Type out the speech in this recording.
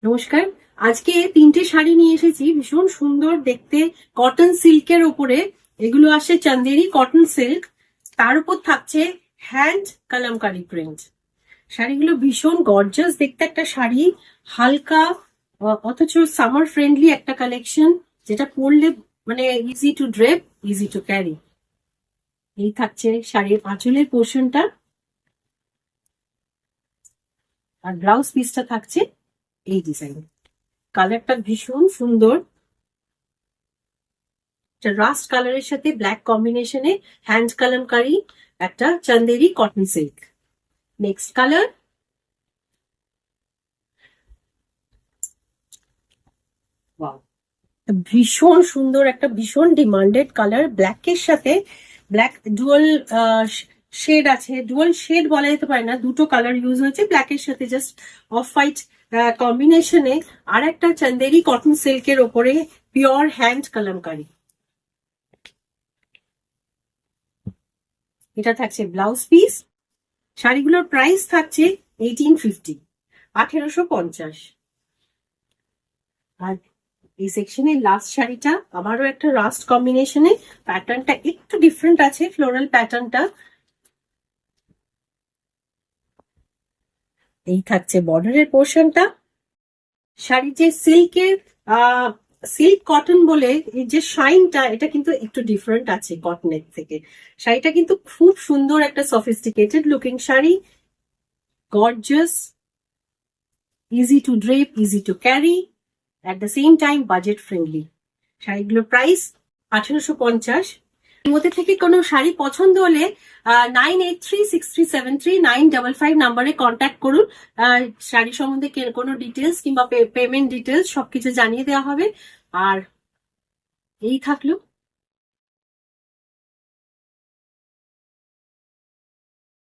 নমস্কার। আজকে তিনটে শাড়ি নিয়ে এসেছি, ভীষণ সুন্দর দেখতে, কটন সিল্কের ওপরে। এগুলো আসে চান্দেরি কটন সিল্ক, তার উপর থাকছে হ্যান্ড কালামকারি প্রিন্ট। শাড়িগুলো ভীষণ গর্জাস দেখতে একটা শাড়ি, হালকা অথচ সামার ফ্রেন্ডলি একটা কালেকশন, যেটা পরলে মানে easy to drape, easy to carry. এই থাকছে শাড়ির আঁচলের পোর্শনটা, আর ব্লাউজ পিসটা থাকছে এই ডিজাইন। কালারটা ভীষণ সুন্দর, রাস্ট কালারের সাথে ব্ল্যাক কম্বিনেশনে হ্যান্ড কালামকারি একটা Chanderi cotton silk. Next colour, ভীষণ সুন্দর একটা ভীষণ ডিমান্ডেড কালার, ব্ল্যাকের সাথে ব্ল্যাক ডুয়াল শেড আছে, ডুয়াল শেড বলা যেতে পারে না, দুটো কালার ইউজ হয়েছে ব্ল্যাকের সাথে, জাস্ট অফ হোয়াইট কম্বিনেশনে। আর একটা চান্দেরি কটন সিল্কের ওপরে পিওর হ্যান্ড কালামকারি। এটা থাকছে ব্লাউজ পিস। শাড়িগুলোর প্রাইস থাকছে 1850, 1850। আর এই সেকশনের লাস্ট শাড়িটা আবারও একটা রাস্ট কম্বিনেশনে, প্যাটার্নটা একটু ডিফারেন্ট আছে, ফ্লোরাল প্যাটার্নটা। এই থাকছে বর্ডারের পোর্শনটা। শাড়ির যে সিল্কের সিল্ক কটন বলে এই যে শাইনটা, এটা কিন্তু একটু ডিফারেন্ট আছে কটনের থেকে। শাড়িটা কিন্তু খুব সুন্দর একটা sophisticated looking sari, gorgeous, easy to drape, easy to carry, at the same time budget friendly. শাড়িগুলোর প্রাইস 1850। এর মধ্যে থেকে কোনো শাড়ি পছন্দ হলে 9836373955 নাম্বারে কন্ট্যাক্ট করুন। শাড়ি সম্বন্ধে কোনো ডিটেলস কিংবা পেমেন্ট ডিটেলস সবকিছু জানিয়ে দেওয়া হবে। আর এই থাকলো।